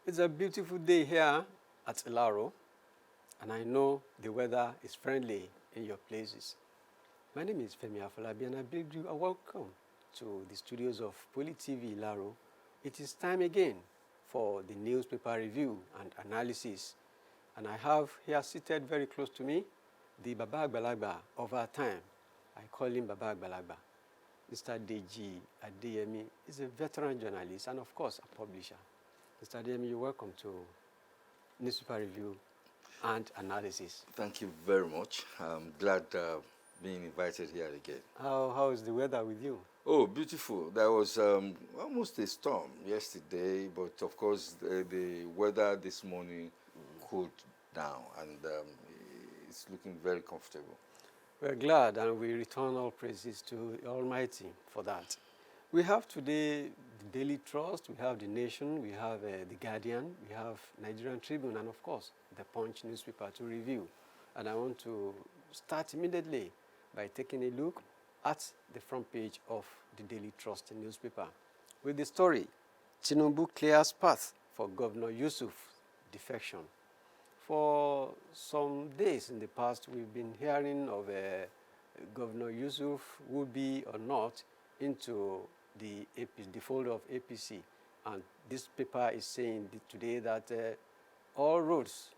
It's a beautiful day here at Ilaro, and I know the weather is friendly in your places. My name is Femi Afolabi, and I bid you a welcome to the studios of Poly TV Ilaro. It is time again for the newspaper review and analysis, and I have here seated very close to me the Baba Agbalagba of our time. I call him Baba Agbalagba. Mr. Deji Adeyemi is a veteran journalist and, of course, a publisher. Mr. Adeyemi, you're welcome to newspaper review and analysis. Thank you very much. I'm glad being invited here again. How is the weather with you? Oh, beautiful. There was almost a storm yesterday, but of course the weather this morning cooled down, and it's looking very comfortable. We're glad, and we return all praises to Almighty for that. We have today the Daily Trust, we have The Nation, we have The Guardian, we have Nigerian Tribune, and of course, The Punch newspaper to review. And I want to start immediately by taking a look at the front page of the Daily Trust newspaper with the story, Tinubu clears path for Governor Yusuf defection. For some days in the past, we've been hearing of Governor Yusuf would be or not into the fold of APC. And this paper is saying today that all roads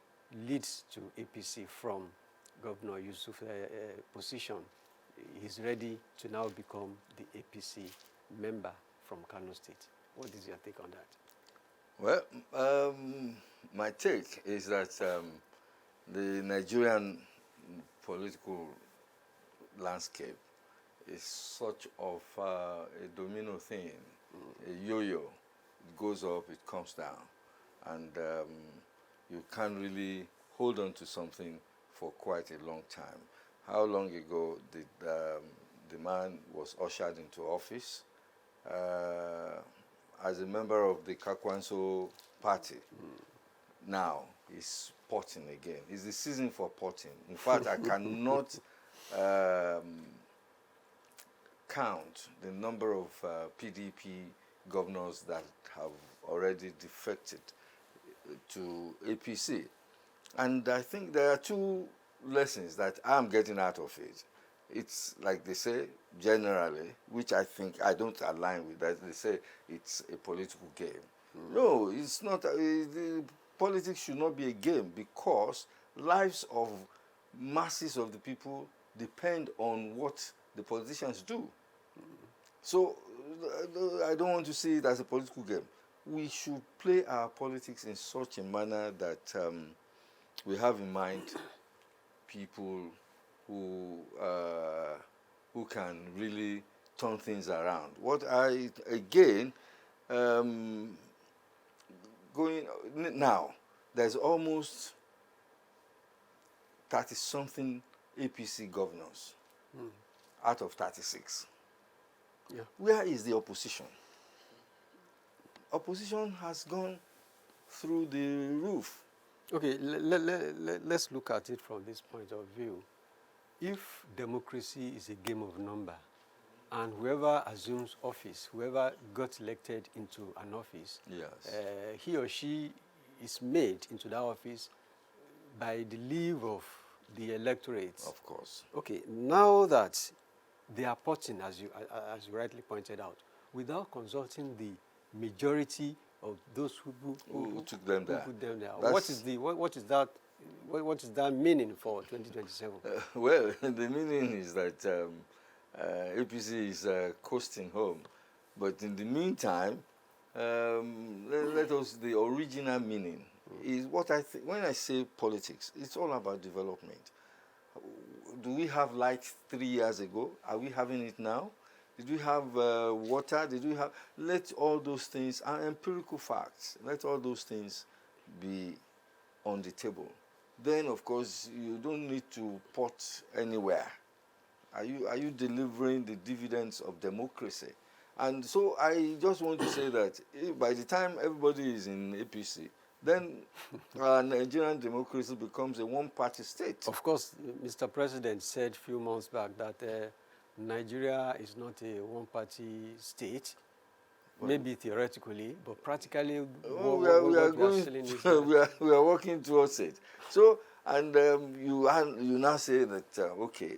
lead to APC from Governor Yusuf's position. He's ready to now become the APC member from Kano State. What is your take on that? Well, my take is that the Nigerian political landscape is such of a domino thing, a yo-yo. It goes up, it comes down, and you can't really hold on to something for quite a long time. How long ago did the man was ushered into office as a member of the Kakwanso party? Now he's potting again. It's the season for potting. In fact, I cannot count the number of PDP governors that have already defected to APC. And I think there are two lessons that I'm getting out of it. It's like they say generally, which I think I don't align with, that they say it's a political game. No, it's not. The politics should not be a game, because lives of masses of the people depend on what the politicians do. So I don't want to see it as a political game. We should play our politics in such a manner that we have in mind people who can really turn things around. What I, again, going now, there's almost 30-something APC governors out of 36. Yeah. Where is the opposition? Opposition has gone through the roof. Okay, let's look at it from this point of view. If democracy is a game of number, and whoever assumes office, whoever got elected into an office, Yes. He or she is made into that office by the leave of the electorate. Of course. Okay, now that they are potting, as you rightly pointed out, without consulting the majority of those who took them there. put them there. What is that meaning for 2027? Well, the meaning is that APC is coasting home, but in the meantime, let us, the original meaning is what I think. When I say politics, it's all about development. Do we have light 3 years ago? Are we having it now? Did we have water? Did we have? Let all those things, are empirical facts, let all those things be on the table. Then, of course, you don't need to pot anywhere. Are you delivering the dividends of democracy? And so I just want to say that by the time everybody is in APC, then Nigerian democracy becomes a one-party state. Of course, Mr. President said a few months back that Nigeria is not a one-party state. maybe theoretically, but practically, Oh, what we are we are going, selling is we are working towards it. So, and you now say that okay,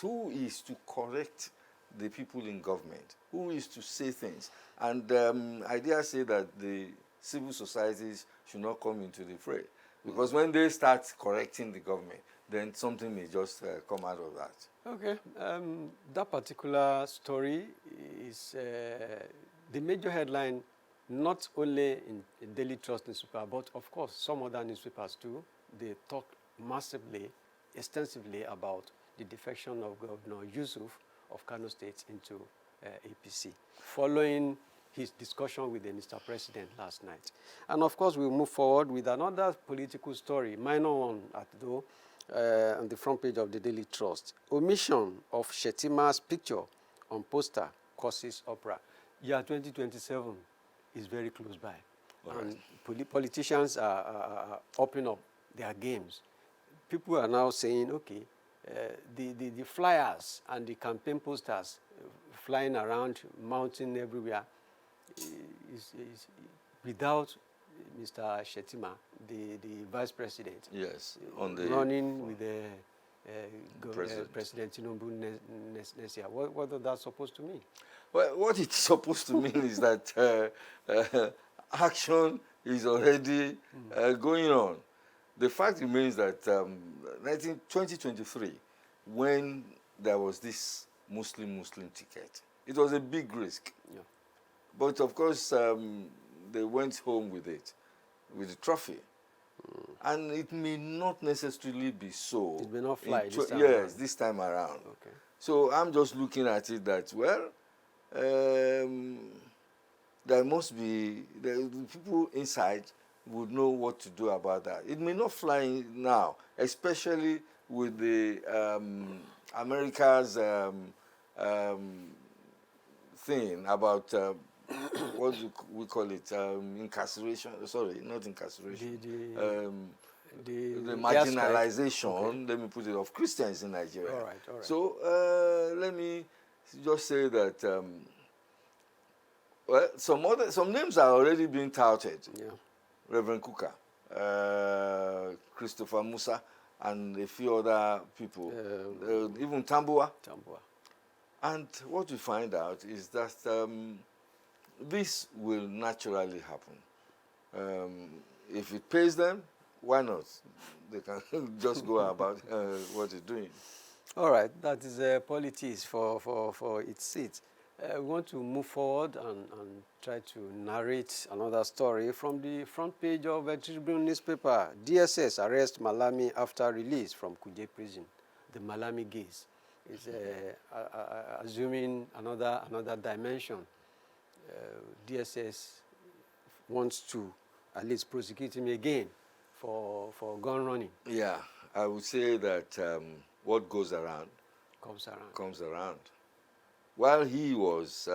who is to correct the people in government? Who is to say things? And I dare say that the civil societies should not come into the fray, because when they start correcting the government, then something may just come out of that. Okay, that particular story is the major headline, not only in Daily Trust newspaper, but of course some other newspapers too. They talk massively, extensively about the defection of Governor Yusuf of Kano State into APC, following his discussion with the Mr. President last night. And of course, we'll move forward with another political story, minor one at though, on the front page of the Daily Trust. Omission of Shetima's picture on poster causes uproar. Year 2027 is very close by. And politicians are upping up their games. People are now saying, okay, the flyers and the campaign posters flying around, mounting everywhere, is without Mr. Shetima, the vice president. Yes, on the running with the President. President Tinubu next year. What is that supposed to mean? Well, what it's supposed to mean is that action is already going on. The fact remains that 2023, when there was this Muslim ticket, it was a big risk. Yeah. But of course, they went home with it, with the trophy. And it may not necessarily be so. It may not fly in this time yes, around. this time around. Okay. So I'm just looking at it that, well, there must be, the people inside would know what to do about that. It may not fly now, especially with the America's thing about what do we call it, incarceration, sorry, not incarceration, the marginalization, let me put it, of Christians in Nigeria. All right. So let me just say that well, some names are already being touted. Yeah. Reverend Kuka, Christopher Musa, and a few other people, even Tambua. And what we find out is that this will naturally happen. If it pays them, why not? They can just go about what they're doing. All right, that is politics for its seat. We want to move forward and try to narrate another story from the front page of a Tribune newspaper. DSS arrests Malami after release from Kuje prison. The Malami case is assuming another dimension. DSS wants to at least prosecute him again for gun running. Yeah, I would say that what goes around comes around. While he was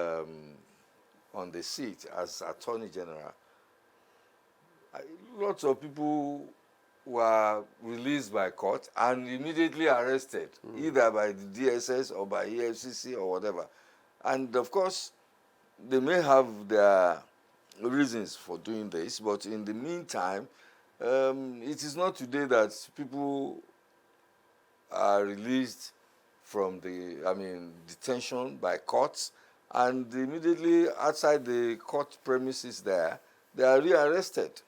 on the seat as Attorney General, lots of people were released by court and immediately arrested, either by the DSS or by EFCC or whatever. And of course, they may have their reasons for doing this, but in the meantime, it is not today that people are released from detention by courts, and immediately outside the court premises there, they are rearrested.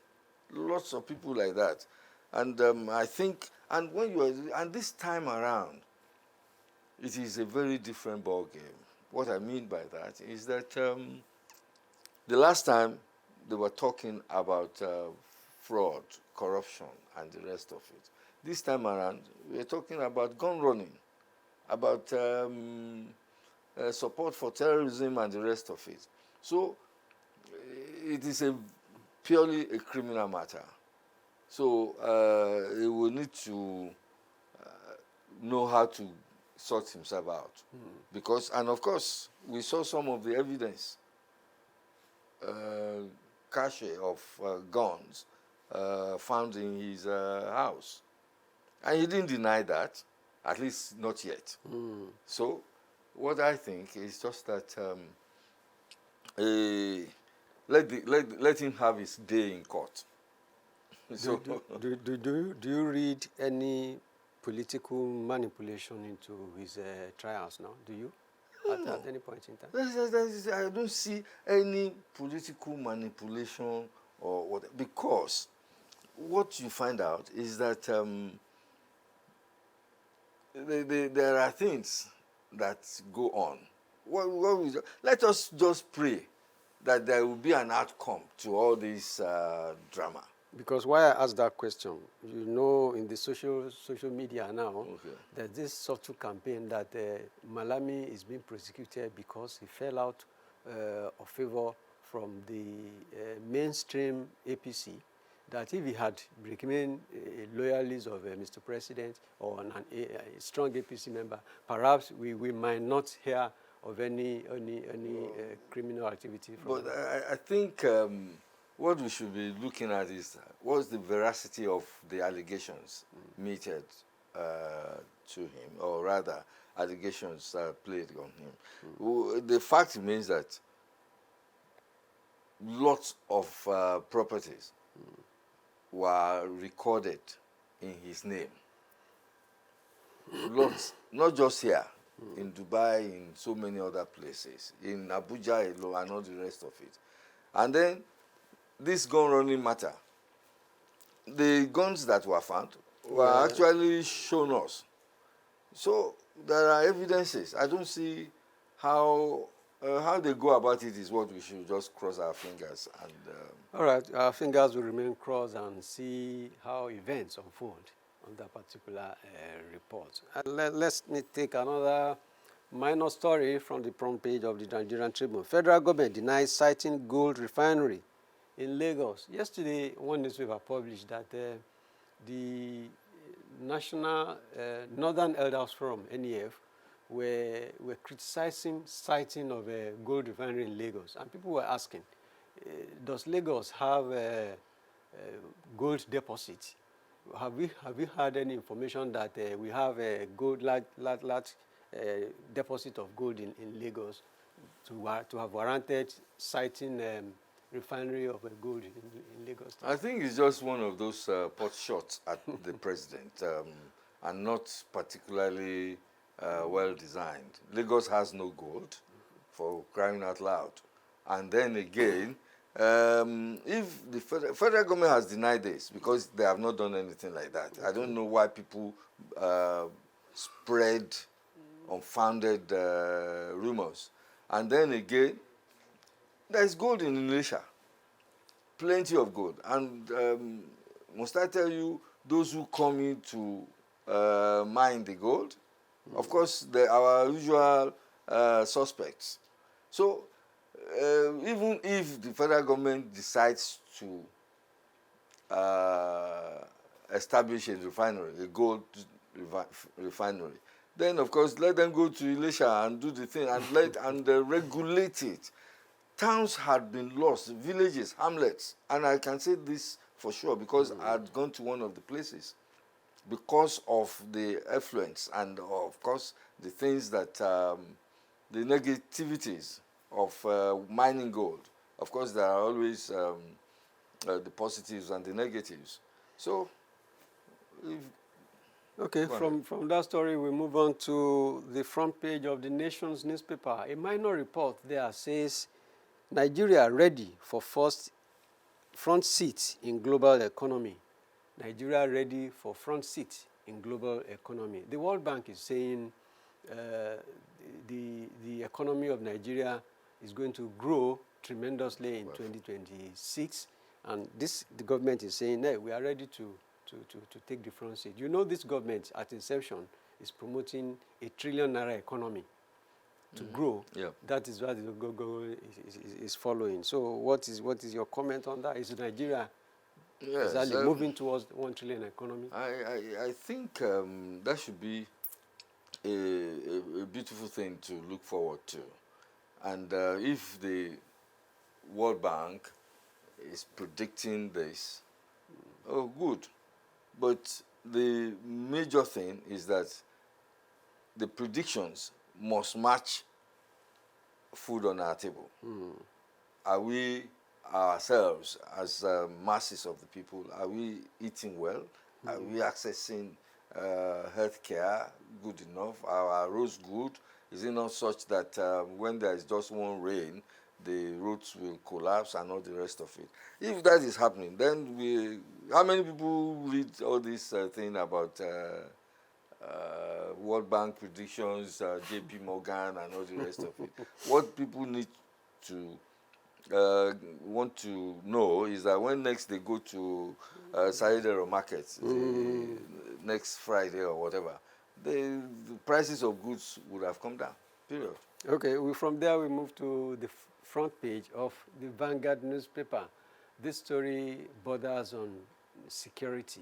Lots of people like that. And I think, and this time around, it is a very different ball game. What I mean by that is that the last time they were talking about fraud, corruption, and the rest of it. This time around, we're talking about gun running, about support for terrorism and the rest of it. So it is purely a criminal matter. So he will need to know how to sort himself out. Because, and of course, we saw some of the evidence, cache of guns found in his house. And he didn't deny that, at least not yet. So what I think is just that let him have his day in court. So Do you read any political manipulation into his trials now? Do you? At any point in time? I don't see any political manipulation or what, because what you find out is that there are things that go on. Let us just pray that there will be an outcome to all this drama. Because why I asked that question, you know, in the social media now, there's this subtle campaign that Malami is being prosecuted because he fell out of favor from the mainstream APC. That if he had remained a loyalist of Mr. President or a strong APC member, perhaps we might not hear of any criminal activity from But I think what we should be looking at is what's the veracity of the allegations meted to him, or rather allegations played on him. The fact remains that lots of properties were recorded in his name. Lots, not just here, in Dubai, in so many other places, in Abuja alone, and all the rest of it. And then this gun running matter, the guns that were found were actually shown us. So there are evidences. I don't see how they go about it is what we should just cross our fingers and. All right, our fingers will remain crossed and see how events unfold on that particular report. Let's take another minor story from the front page of the Nigerian Tribune. Federal government denies citing gold refinery in Lagos. Yesterday, one newspaper published that the National Northern Elders Forum, NEF, were criticizing siting of a gold refinery in Lagos. And people were asking, does Lagos have a gold deposit? Have we had any information that we have a large deposit of gold in Lagos to have warranted citing refinery of gold in Lagos? I think it's just one of those pot shots at the president, and not particularly well designed. Lagos has no gold, for crying out loud. And then again, if the federal government has denied this because they have not done anything like that, I don't know why people spread unfounded rumors. And then again, there's gold in Indonesia, plenty of gold. And must I tell you, those who come in to mine the gold, of course, they are our usual suspects. So even if the federal government decides to establish a refinery, a gold refinery, then of course let them go to Ilesha and do the thing and regulate it. Towns had been lost, villages, hamlets, and I can say this for sure because I had gone to one of the places because of the effluence and of course the things that the negativities of mining gold. Of course, there are always the positives and the negatives. So, okay, from that story, we move on to the front page of the Nation's newspaper. A minor report there says, Nigeria ready for first front seat in global economy. Nigeria ready for front seat in global economy. The World Bank is saying the economy of Nigeria is going to grow tremendously in 2026, and the government is saying, hey, we are ready to take the front seat. You know, this government at inception is promoting a $1 trillion economy to grow. Yeah. That is what the goal is following. So what is your comment on that? Is Nigeria exactly moving towards $1 trillion economy? I think that should be a beautiful thing to look forward to. And if the World Bank is predicting this, oh, good. But the major thing is that the predictions must match food on our table. are we ourselves as masses of the people, are we eating well? Are we accessing health care good enough? Are our roads good? Is it not such that when there is just one rain, the roads will collapse and all the rest of it? If that is happening, then how many people read all this thing about World Bank predictions, JP Morgan and all the rest of it? What people need to want to know is that when next they go to Saidero Market, next Friday or whatever, the prices of goods would have come down, period. Okay, from there we move to the front page of the Vanguard newspaper. This story borders on security.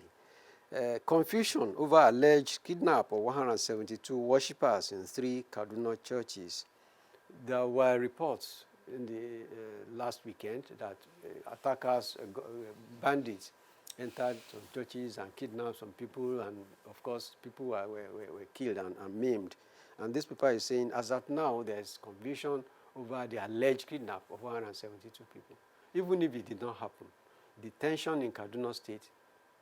Confusion over alleged kidnap of 172 worshippers in 3 Kaduna churches. There were reports in the last weekend that attackers, bandits, entered some churches and kidnapped some people, and of course people were killed and maimed. And this paper is saying, as of now, there's confusion over the alleged kidnap of 172 people. Even if it did not happen, the tension in Kaduna State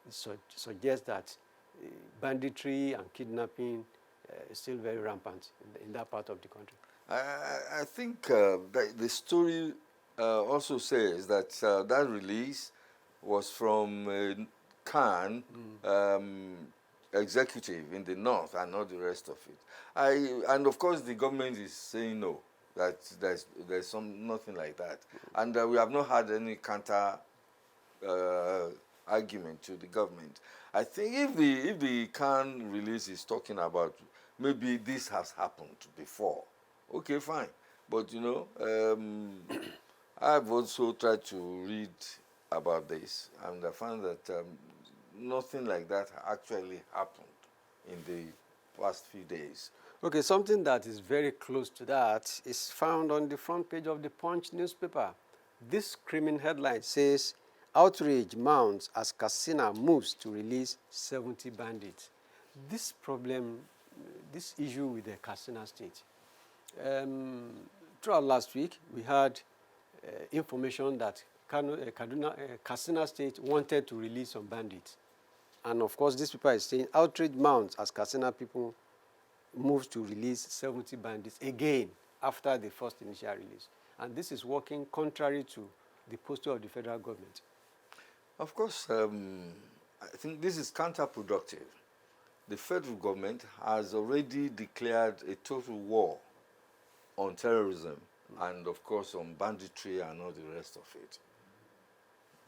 suggests that banditry and kidnapping is still very rampant in that part of the country. I think that the story also says that that release was from Khan executive in the north and not the rest of it. And of course the government is saying no, that there's nothing like that, and we have not had any counter argument to the government. I think if the Khan release is talking about maybe this has happened before, okay, fine. But you know, I've also tried to read about this, and I found that nothing like that actually happened in the past few days. Okay, something that is very close to that is found on the front page of the Punch newspaper. This screaming headline says, outrage mounts as Katsina moves to release 70 bandits. This problem, this issue with the Katsina State, throughout last week, we had information that Katsina State wanted to release some bandits. And of course, this paper is saying outrage mounts as Katsina people move to release 70 bandits again after the first initial release. And this is working contrary to the posture of the federal government. Of course, I think this is counterproductive. The federal government has already declared a total war on terrorism and, of course, on banditry and all the rest of it.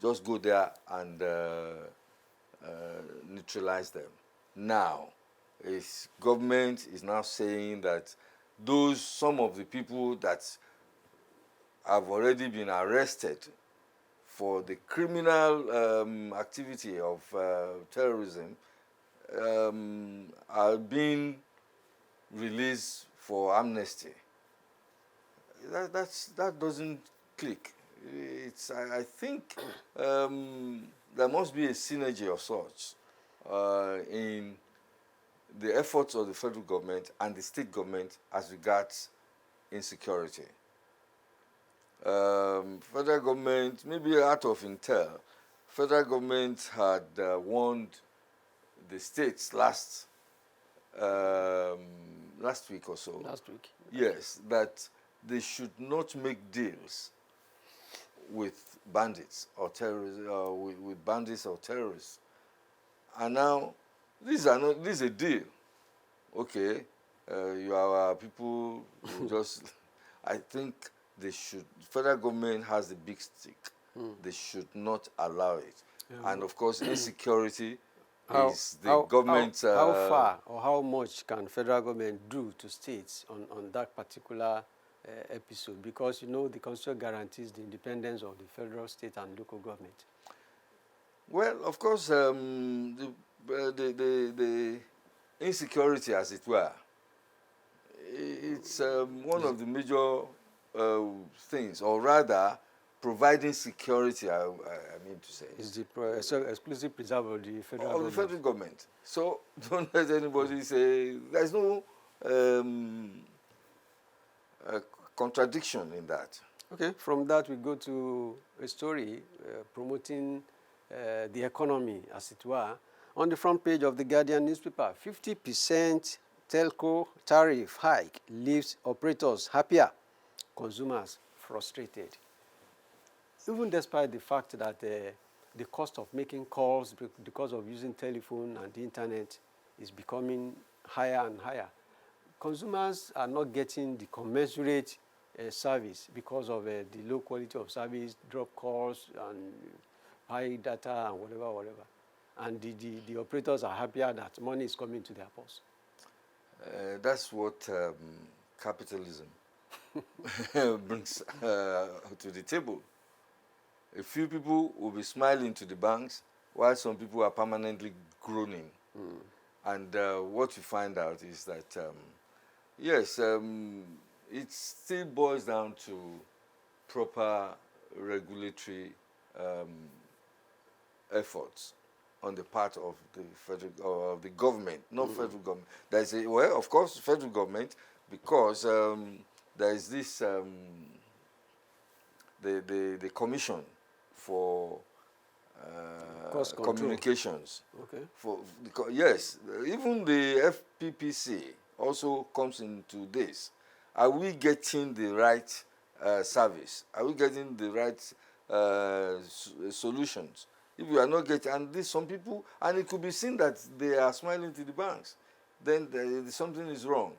Just go there and neutralize them. Now, government is now saying that some of the people that have already been arrested for the criminal activity of terrorism are being released for amnesty. That doesn't click. I think there must be a synergy of sorts in the efforts of the federal government and the state government as regards insecurity. Federal government, maybe out of intel, federal government had warned the states last week or so. Last week. Yes, that they should not make deals with bandits or terrorists, with bandits or terrorists. And now, this is a deal. Okay, you are our people. Just, I think federal government has the big stick. They should not allow it. Yeah. And of course, insecurity is the government. How far or how much can federal government do to states on that particular episode? Because you know the Constitution guarantees the independence of the federal, state, and local government. Well, of course, the insecurity, as it were, it's one of the major things, or rather, providing security. I mean to say, is the exclusive preserve of the federal government. The federal government. So don't let anybody say there's no contradiction in that. Okay, from that we go to a story promoting the economy, as it were. On the front page of the Guardian newspaper, 50% telco tariff hike leaves operators happier, consumers frustrated. Even despite the fact that the cost of making calls because of using telephone and the internet is becoming higher and higher, consumers are not getting the commensurate service because of the low quality of service, drop calls, and high data, and whatever. And the operators are happier that money is coming to their purse. That's what capitalism brings to the table. A few people will be smiling to the banks, while some people are permanently groaning. And what we find out is that, yes, it still boils down to proper regulatory efforts on the part of the federal or of the government, not federal government. There is a, well, of course, federal government, because there is this the commission for Cost control. communications. Okay. Yes, even the FPPC also comes into this. Are we getting the right service? Are we getting the right solutions? If we are not getting, and this some people, and it could be seen that they are smiling to the banks, then something is wrong.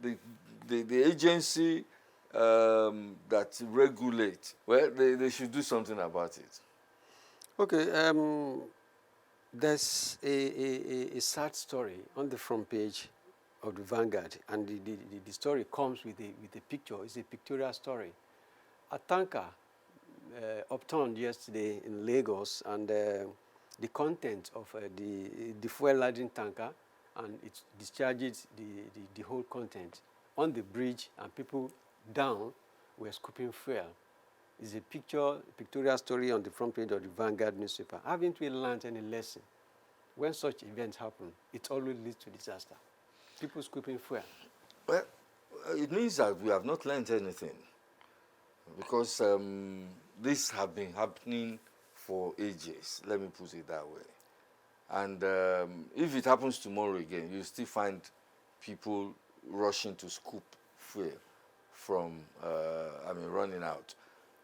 The agency that regulate, well, they should do something about it. Okay, there's a sad story on the front page of the Vanguard, and the story comes with a picture. It's a pictorial story. A tanker upturned yesterday in Lagos, and the content of the fuel laden tanker, and it discharges the whole content on the bridge, and people down were scooping fuel. It's a pictorial story on the front page of the Vanguard newspaper. Haven't we learned any lesson? When such events happen, it always leads to disaster. People scooping fuel. Well, it means that we have not learned anything, because this have been happening for ages. Let me put it that way. And if it happens tomorrow again, you still find people rushing to scoop fuel from, running out.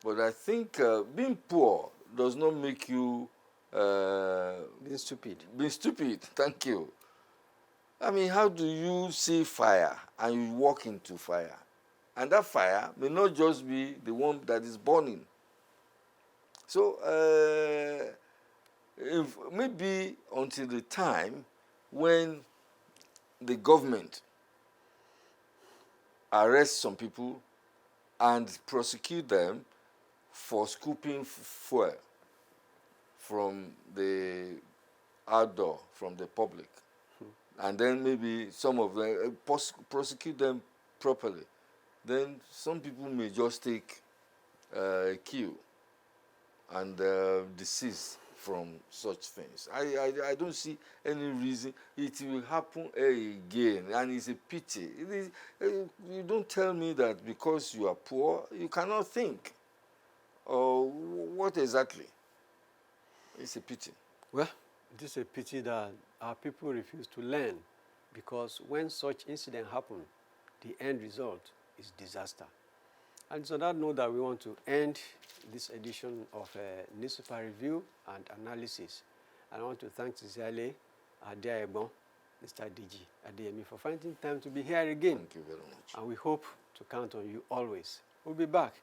But I think being poor does not make you Being stupid. being stupid. Thank you. I mean, how do you see fire and you walk into fire? And that fire may not just be the one that is burning. So if maybe until the time when the government arrests some people and prosecute them for scooping fuel from the outdoor, from the public, and then maybe some of them prosecute them properly, then some people may just take a cue and desist from such things. I don't see any reason it will happen again, and it's a pity. You don't tell me that because you are poor, you cannot think. Or what exactly? It's a pity. Well, it is a pity that our people refuse to learn, because when such incident happen, the end result is disaster. And so that note that we want to end this edition of Newspaper Review and Analysis. And I want to thank sincerely Adeaebon, Mr. DG Adeyemi, for finding time to be here again. Thank you very much. And we hope to count on you always. We'll be back